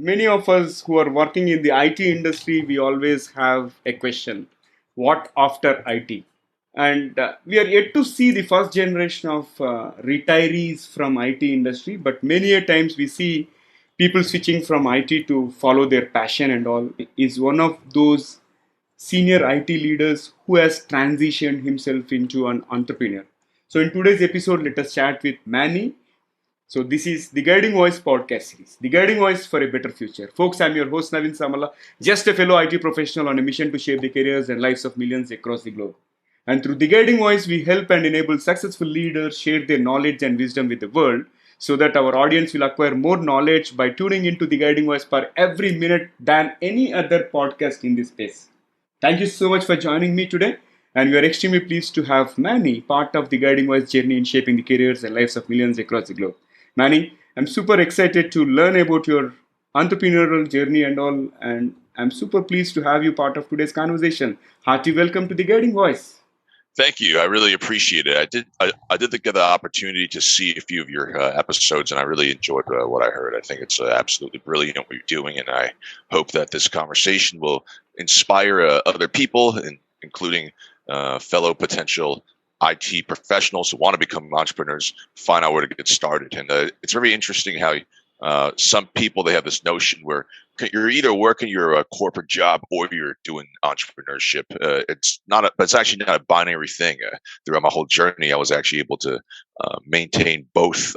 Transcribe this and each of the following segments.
many of us who are working in the IT industry, we always have a question: what after IT? And we are yet to see the first generation of retirees from IT industry, but many a times we see people switching from IT to follow their passion and all. Is one of those senior IT leaders who has transitioned himself into an entrepreneur. So in today's episode, let us chat with Manny. So this is the Guiding Voice podcast series, the Guiding Voice for a Better Future. Folks, I'm your host Navin Samala, just a fellow IT professional on a mission to shape the careers and lives of millions across the globe. And through the Guiding Voice, we help and enable successful leaders share their knowledge and wisdom with the world so that our audience will acquire more knowledge by tuning into the Guiding Voice per every minute than any other podcast in this space. Thank you so much for joining me today. And we are extremely pleased to have Manny part of the Guiding Voice journey in shaping the careers and lives of millions across the globe. Manny, I'm super excited to learn about your entrepreneurial journey and all, and I'm super pleased to have you part of today's conversation. Hearty welcome to the Guiding Voice. Thank you. I really appreciate it. I did get the opportunity to see a few of your episodes, and I really enjoyed what I heard. I think it's absolutely brilliant what you're doing, and I hope that this conversation will inspire other people, including fellow potential IT professionals who want to become entrepreneurs, find out where to get started. And it's very interesting how some people, they have this notion where you're either working your corporate job or you're doing entrepreneurship. But it's actually not a binary thing. Throughout my whole journey, I was actually able to maintain both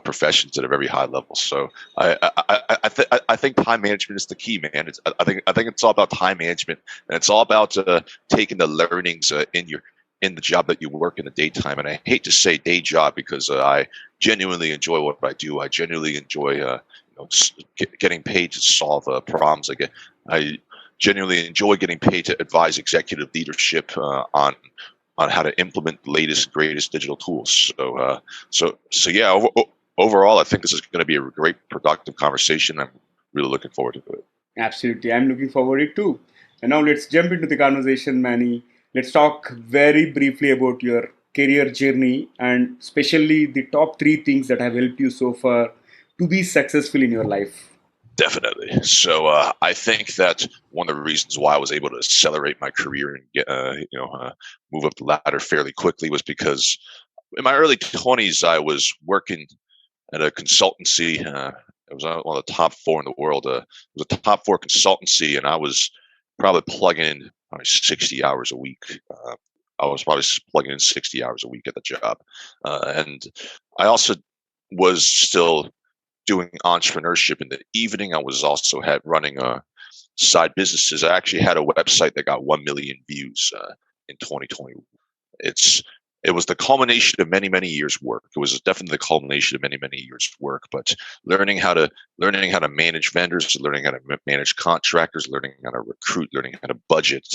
professions at a very high level. So I think time management is the key, man. I think it's all about time management, and it's all about taking the learnings in the job that you work in the daytime. And I hate to say day job because I genuinely enjoy what I do. I genuinely enjoy getting paid to solve problems. I genuinely enjoy getting paid to advise executive leadership on how to implement the latest, greatest digital tools. So yeah. Overall, I think this is going to be a great, productive conversation. I'm really looking forward to it. Absolutely, I'm looking forward to it too. And now let's jump into the conversation, Manny. Let's talk very briefly about your career journey and especially the top 3 things that have helped you so far to be successful in your life. Definitely. So I think that one of the reasons why I was able to accelerate my career and get, move up the ladder fairly quickly was because in my early 20s, I was working at a consultancy. It was one of the top 4 in the world. It was a top 4 consultancy, and I was probably plugging in 60 hours a week. I was probably plugging in 60 hours a week at the job. And I also was still doing entrepreneurship in the evening. I was also running side businesses. I actually had a website that got 1 million views in 2020. It was the culmination of many, many years' work. It was definitely the culmination of many, many years' work. But learning how to manage vendors, learning how to manage contractors, learning how to recruit, learning how to budget,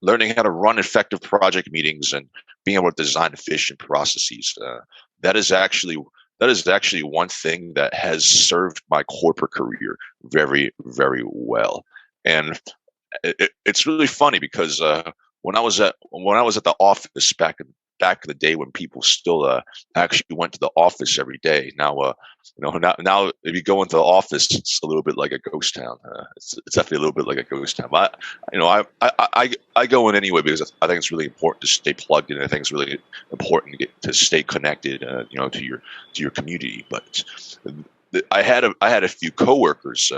learning how to run effective project meetings, and being able to design efficient processes. That is actually one thing that has served my corporate career very, very well. And it's really funny because when I was at the office back in the day, when people still actually went to the office every day. Now now if you go into the office, it's a little bit like a ghost town. It's definitely a little bit like a ghost town. But I go in anyway because I think it's really important to stay plugged in. I think it's really important to stay connected, to your community. But I had a few coworkers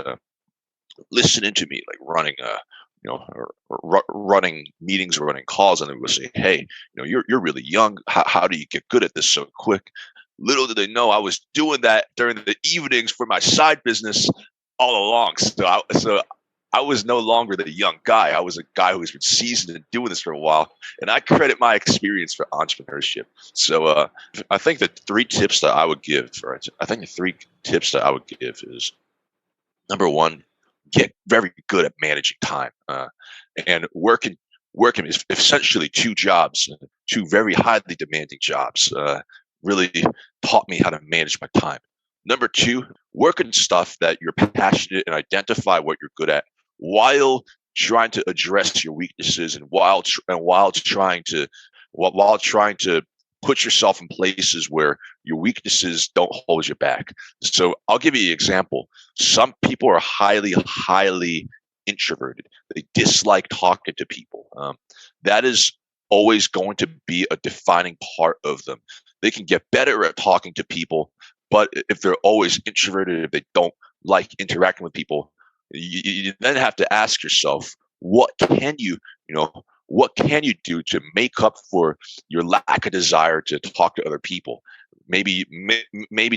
listening to me, like running running meetings or running calls, and they would say, "Hey, you're really young. How do you get good at this so quick?" Little did they know I was doing that during the evenings for my side business all along. So I was no longer the young guy. I was a guy who's been seasoned and doing this for a while, and I credit my experience for entrepreneurship. So I think the 3 tips that I would give, is number 1. Get very good at managing time, and working is essentially 2 jobs, 2 very highly demanding jobs. Really taught me how to manage my time. Number 2, work on stuff that you're passionate and identify what you're good at, while trying to address your weaknesses, and while trying to put yourself in places where your weaknesses don't hold you back. So I'll give you an example. Some people are highly introverted. They dislike talking to people. That is always going to be a defining part of them. They can get better at talking to people, but if they're always introverted, if they don't like interacting with people, you then have to ask yourself, what can you, what can you do to make up for your lack of desire to talk to other people? Maybe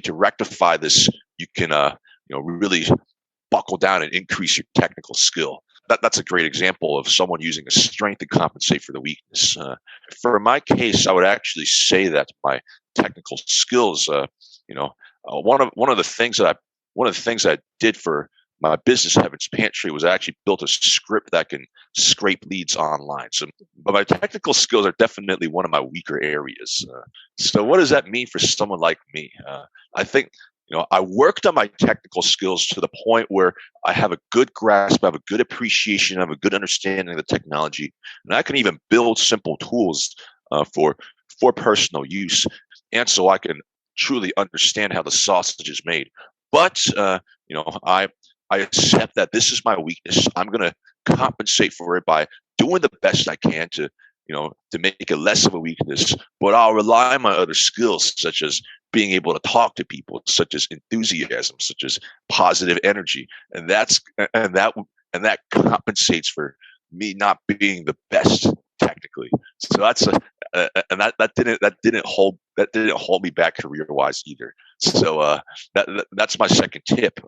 to rectify this, you can, really buckle down and increase your technical skill. That's a great example of someone using a strength to compensate for the weakness. For my case, I would actually say that my technical skills, one of the things that I did for my business, Heaven's Pantry, was I actually built a script that can scrape leads online. So, but my technical skills are definitely one of my weaker areas. So what does that mean for someone like me? I think, I worked on my technical skills to the point where I have a good grasp, I have a good appreciation, I have a good understanding of the technology, and I can even build simple tools for personal use, and so I can truly understand how the sausage is made. But I accept that this is my weakness. I'm going to compensate for it by doing the best I can to make it less of a weakness. But I'll rely on my other skills, such as being able to talk to people, such as enthusiasm, such as positive energy, and that compensates for me not being the best technically. So and that didn't hold me back career wise either. So that's my second tip.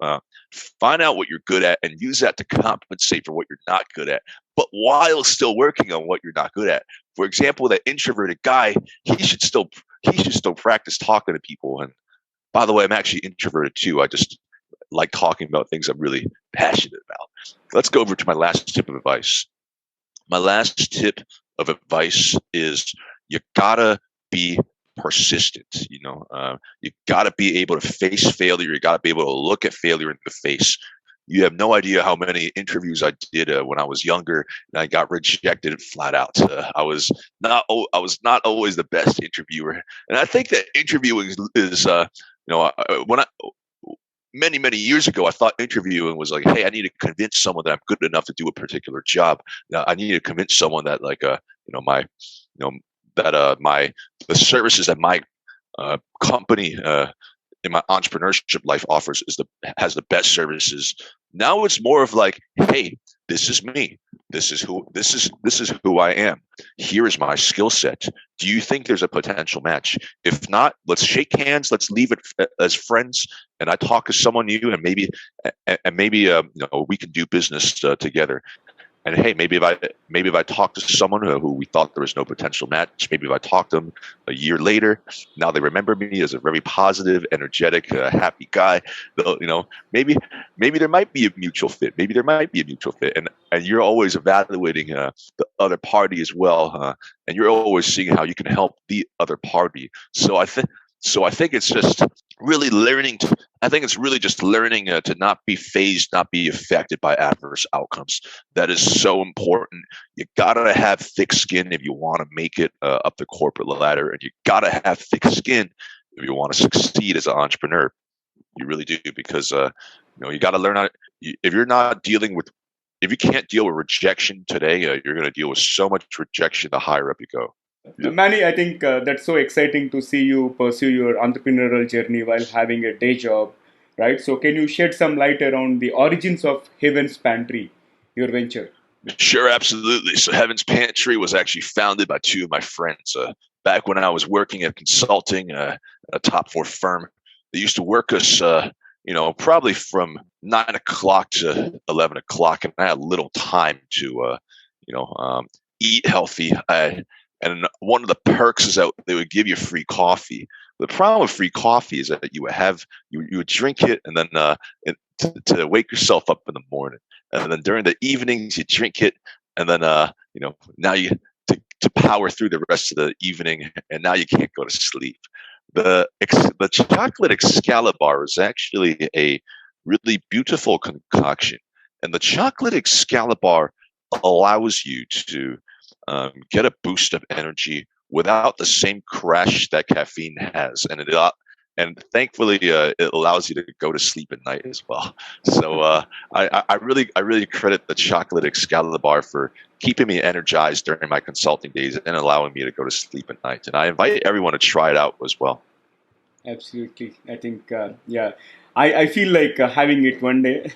Find out what you're good at and use that to compensate for what you're not good at, but while still working on what you're not good at. For example, that introverted guy, he should still practice talking to people. And by the way, I'm actually introverted too. I just like talking about things I'm really passionate about. Let's go over to my last tip of advice. My last tip of advice is you gotta be persistent. You gotta be able to face failure. You gotta be able to look at failure in the face. You have no idea how many interviews I did when I was younger, and I got rejected flat out. I was not always the best interviewer, and I think that interviewing is when I many years ago, I thought interviewing was like, hey, I need to convince someone that I'm good enough to do a particular job. I need to convince someone that the services that my company in my entrepreneurship life has the best services. Now it's more of like, hey, this is me. This is who I am. Here is my skill set. Do you think there's a potential match? If not, let's shake hands. Let's leave it as friends. And I talk to someone new, and maybe we can do business together. And hey, maybe if I talk to someone who we thought there was no potential match, maybe if I talk to them a year later, now they remember me as a very positive, energetic, happy guy. Maybe there might be a mutual fit. And you're always evaluating the other party as well, and you're always seeing how you can help the other party. So I think it's just really learning to not be phased, not be affected by adverse outcomes. That is so important. You gotta have thick skin if you want to make it up the corporate ladder, and you gotta have thick skin if you want to succeed as an entrepreneur. You really do, because you got to learn how. If you can't deal with rejection today, you're going to deal with so much rejection the higher up you go. Manny, I think that's so exciting to see you pursue your entrepreneurial journey while having a day job, right? So can you shed some light around the origins of Heaven's Pantry, your venture? Sure, absolutely. So Heaven's Pantry was actually founded by two of my friends. Back when I was working at consulting, a top 4 firm, they used to work us, probably from 9 o'clock to 11 o'clock, and I had little time to, eat healthy. And one of the perks is that they would give you free coffee. The problem with free coffee is that you would drink it, and then to wake yourself up in the morning, and then during the evenings you drink it, and then now you to power through the rest of the evening, and now you can't go to sleep. The chocolate Excalibur is actually a really beautiful concoction, and the chocolate Excalibur allows you to get a boost of energy without the same crash that caffeine has, and thankfully it allows you to go to sleep at night as well. So I really credit the chocolate Excalibur for keeping me energized during my consulting days and allowing me to go to sleep at night. And I invite everyone to try it out as well. Absolutely. I think, yeah, I feel like having it one day.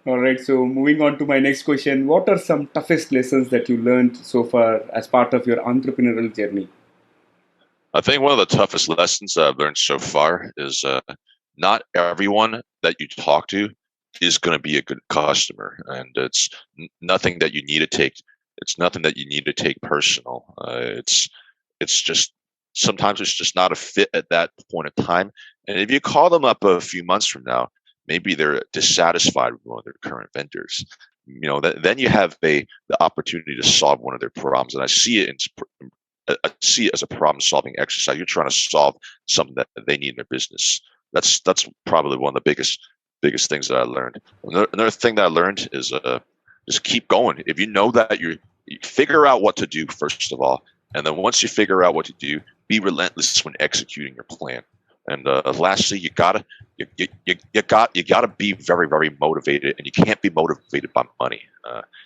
All right. So, moving on to my next question. What are some toughest lessons that you learned so far as part of your entrepreneurial journey? I think one of the toughest lessons that I've learned so far is not everyone that you talk to is going to be a good customer, and it's nothing that you need to take. It's nothing that you need to take personal. It's just sometimes it's just not a fit at that point of time. And if you call them up a few months from now, maybe they're dissatisfied with one of their current vendors. Then you have the opportunity to solve one of their problems, and I see it as a problem-solving exercise. You're trying to solve something that they need in their business. That's probably one of the biggest things that I learned. Another thing that I learned is just keep going. If you know that you figure out what to do first of all, and then once you figure out what to do, be relentless when executing your plan. And lastly, you gotta be very, very motivated, and you can't be motivated by money.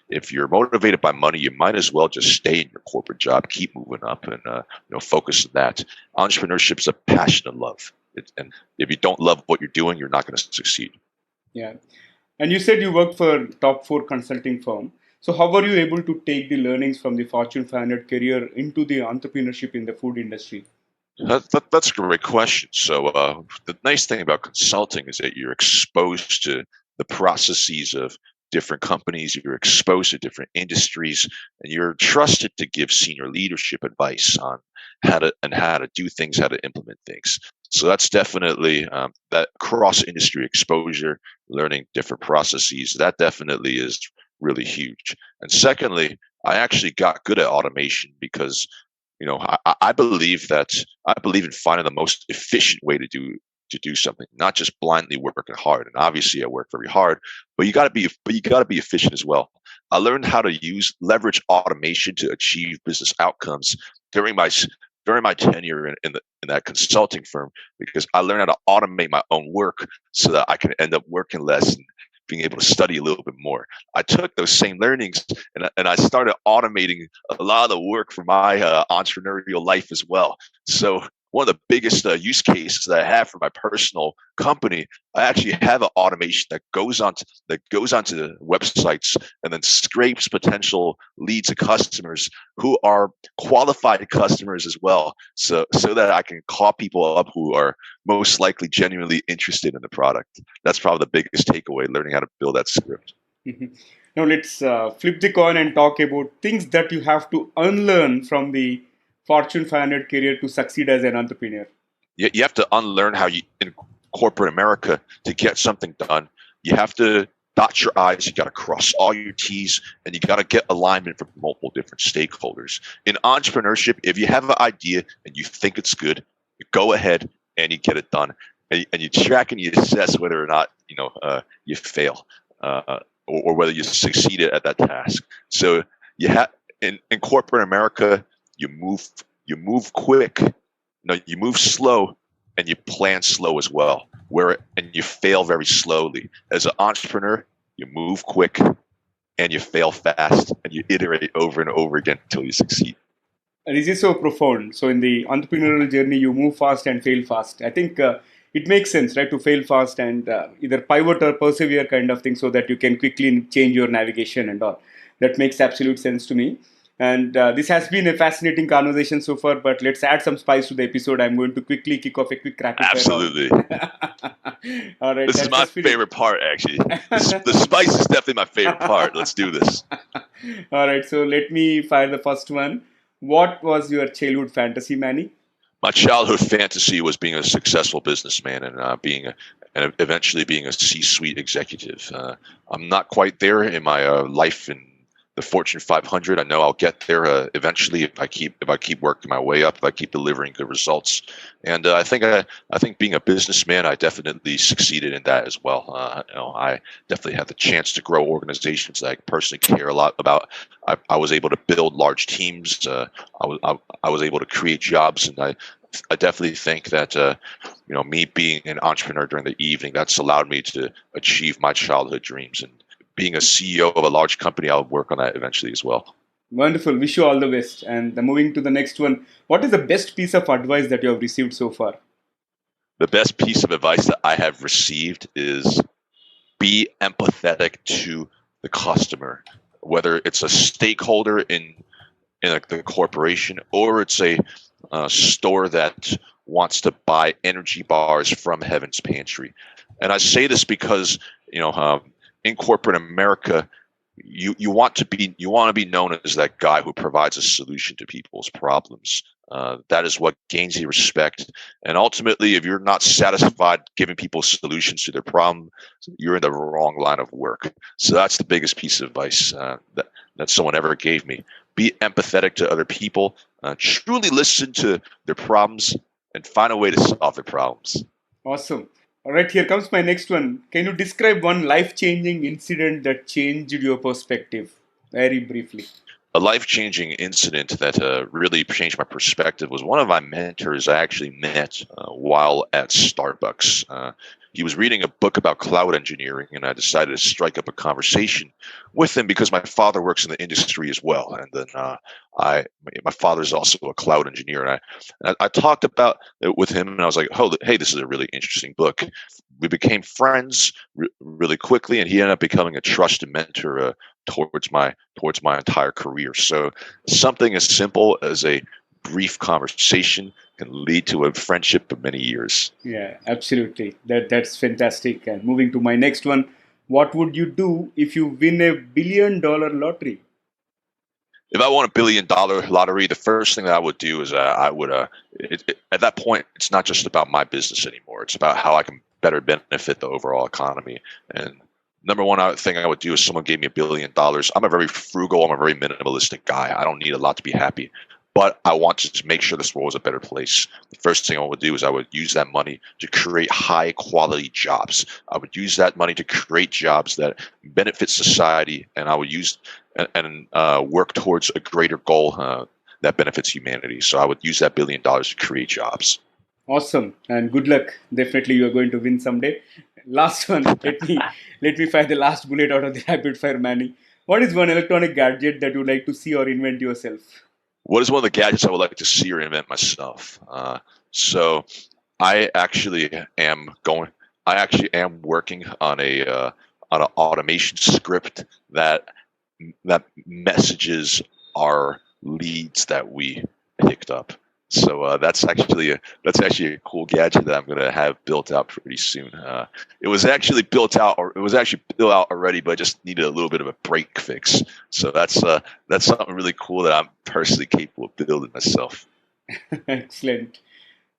If you're motivated by money, you might as well just stay in your corporate job, keep moving up, and focus on that. Entrepreneurship is a passion of love, and if you don't love what you're doing, you're not going to succeed. Yeah. And you said you worked for top four consulting firm. So, how were you able to take the learnings from the Fortune 500 career into the entrepreneurship in the food industry? That's a great question. So the nice thing about consulting is that you're exposed to the processes of different companies, you're exposed to different industries, and you're trusted to give senior leadership advice on how to do things, how to implement things. So that's definitely that cross-industry exposure, learning different processes, that definitely is really huge. And secondly, I actually got good at automation because I believe in finding the most efficient way to do something, not just blindly working hard. And obviously, I work very hard, but you got to be efficient as well. I learned how to leverage automation to achieve business outcomes during my tenure in that consulting firm, because I learned how to automate my own work so that I can end up working less and being able to study a little bit more. I took those same learnings and I started automating a lot of the work for my entrepreneurial life as well. So one of the biggest use cases that I have for my personal company, I actually have an automation that goes onto the websites and then scrapes potential leads of customers who are qualified customers as well, so that I can call people up who are most likely genuinely interested in the product. That's probably the biggest takeaway, learning how to build that script. Now, let's flip the coin and talk about things that you have to unlearn from the Fortune 500 career to succeed as an entrepreneur. You have to unlearn how in corporate America, to get something done, you have to dot your I's, you got to cross all your T's, and you got to get alignment from multiple different stakeholders. In entrepreneurship, if you have an idea and you think it's good, you go ahead and you get it done, and you track and you assess whether or not you fail or whether you succeeded at that task. So you have in corporate America, you move quick, you move slow, and you plan slow as well. And you fail very slowly. As an entrepreneur, you move quick and you fail fast, and you iterate over and over again until you succeed. And this is so profound. So in the entrepreneurial journey, you move fast and fail fast. I think it makes sense, right, to fail fast and either pivot or persevere kind of thing, so that you can quickly change your navigation and all. That makes absolute sense to me. And this has been a fascinating conversation so far, but let's add some spice to the episode. I'm going to quickly kick off a quick rapid fire. Absolutely. All right. This is my favorite part, actually. The spice is definitely my favorite part. Let's do this. All right. So let me fire the first one. What was your childhood fantasy, Manny? My childhood fantasy was being a successful businessman and and eventually being a C-suite executive. I'm not quite there in my life in the Fortune 500. I know I'll get there eventually if I keep working my way up, if I keep delivering good results. And I think being a businessman, I definitely succeeded in that as well. I definitely had the chance to grow organizations that I personally care a lot about. I was able to build large teams. I was able to create jobs, and I definitely think that me being an entrepreneur during the evening, that's allowed me to achieve my childhood dreams. And being a CEO of a large company, I'll work on that eventually as well. Wonderful. Wish you all the best. And moving to the next one, what is the best piece of advice that you have received so far? The best piece of advice that I have received is be empathetic to the customer, whether it's a stakeholder in the corporation or it's a store that wants to buy energy bars from Heaven's Pantry. And I say this because in corporate America, you want to be known as that guy who provides a solution to people's problems. That is what gains you respect. And ultimately, if you're not satisfied giving people solutions to their problem, you're in the wrong line of work. So that's the biggest piece of advice that someone ever gave me. Be empathetic to other people. Truly listen to their problems and find a way to solve their problems. Awesome. All right, here comes my next one. Can you describe one life-changing incident that changed your perspective? Very briefly. A life-changing incident that really changed my perspective was one of my mentors I actually met while at Starbucks. He was reading a book about cloud engineering, and I decided to strike up a conversation with him because my father works in the industry as well. And then my father's also a cloud engineer, and I talked about it with him, and I was like, "Oh, hey, this is a really interesting book." We became friends really quickly, and he ended up becoming a trusted mentor towards my entire career. So something as simple as a brief conversation can lead to a friendship of many years. Yeah, absolutely. That's fantastic. And moving to my next one, what would you do if you win $1 billion lottery? If I won $1 billion lottery, the first thing that I would do is I would at that point, it's not just about my business anymore. It's about how I can better benefit the overall economy. And number one thing I would do is someone gave me $1 billion. I'm a very frugal, I'm a very minimalistic guy. I don't need a lot to be happy, but I want to make sure this world is a better place. The first thing I would do is I would use that money to create high quality jobs. I would use that money to create jobs that benefit society, and I would use and work towards a greater goal that benefits humanity. So I would use that $1 billion to create jobs. Awesome, and good luck. Definitely, you are going to win someday. Last one. Let me fire the last bullet out of the rapid fire, Manny. What is one electronic gadget that you would like to see or invent yourself? What is one of the gadgets I would like to see or invent myself? So I actually am working on an automation script that messages our leads that we picked up. So that's actually a cool gadget that I'm going to have built out pretty soon. It was actually built out already, but I just needed a little bit of a break fix. So that's something really cool that I'm personally capable of building myself. Excellent.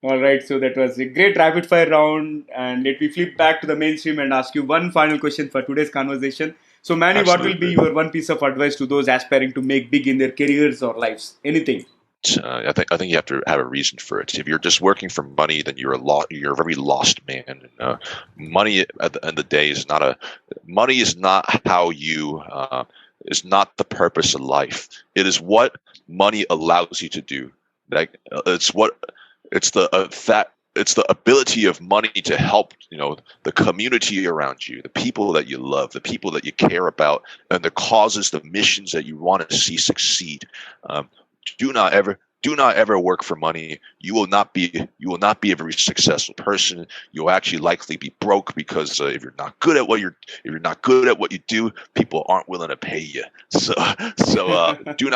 All right, so that was a great rapid fire round, and let me flip back to the mainstream and ask you one final question for today's conversation. So, Manny, Absolutely. what will be your one piece of advice to those aspiring to make big in their careers or lives? Anything. I think you have to have a reason for it. If you're just working for money, then you're a very lost man. And, money at the end of the day is not how you is not the purpose of life. It is what money allows you to do. It's the ability of money to help the community around you, the people that you love, the people that you care about, and the causes, the missions that you want to see succeed. Do not ever work for money. You will not be a very successful person. You'll actually likely be broke because if you're not good at what you do, people aren't willing to pay you. So do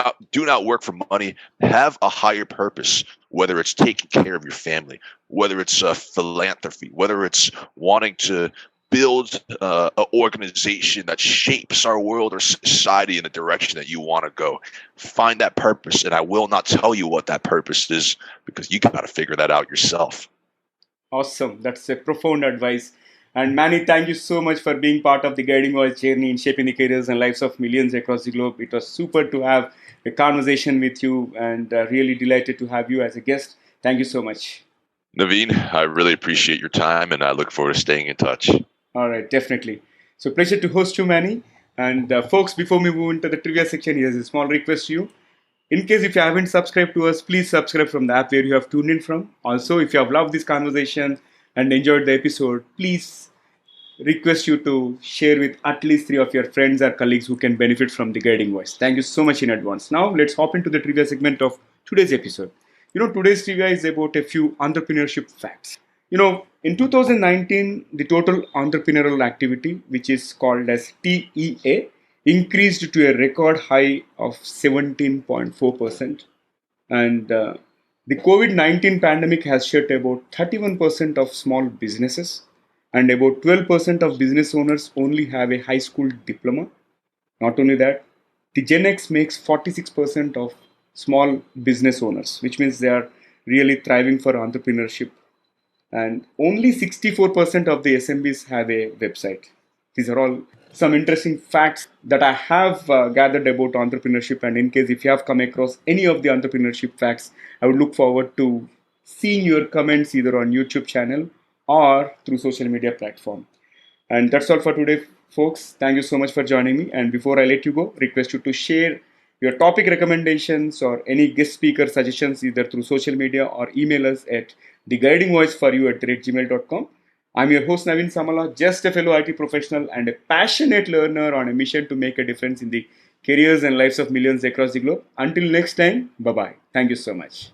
not work for money. Have a higher purpose, whether it's taking care of your family, whether it's philanthropy, whether it's wanting to build an organization that shapes our world or society in the direction that you want to go. Find that purpose, and I will not tell you what that purpose is because you got to figure that out yourself. Awesome. That's a profound advice. And Manny, thank you so much for being part of the Guiding Voice journey in shaping the careers and lives of millions across the globe. It was super to have a conversation with you, and really delighted to have you as a guest. Thank you so much. Naveen, I really appreciate your time and I look forward to staying in touch. All right, definitely. So, pleasure to host you, Manny. And folks, before we move into the trivia section, here's a small request to you. In case if you haven't subscribed to us, please subscribe from the app where you have tuned in from. Also, if you have loved this conversation and enjoyed the episode, please request you to share with at least 3 of your friends or colleagues who can benefit from the guiding voice. Thank you so much in advance. Now, let's hop into the trivia segment of today's episode. Today's trivia is about a few entrepreneurship facts. In 2019, the total entrepreneurial activity, which is called as TEA, increased to a record high of 17.4%. And the COVID-19 pandemic has shut about 31% of small businesses, and about 12% of business owners only have a high school diploma. Not only that, the Gen X makes 46% of small business owners, which means they are really thriving for entrepreneurship. And only 64% of the SMBs have a website. These are all some interesting facts that I have gathered about entrepreneurship. And in case if you have come across any of the entrepreneurship facts, I would look forward to seeing your comments either on YouTube channel or through social media platform. And that's all for today, folks. Thank you so much for joining me. And before I let you go, request you to share your topic recommendations or any guest speaker suggestions either through social media or email us at theguidingvoiceforyou@gmail.com. I'm your host Naveen Samala, just a fellow IT professional and a passionate learner on a mission to make a difference in the careers and lives of millions across the globe. Until next time, bye-bye. Thank you so much.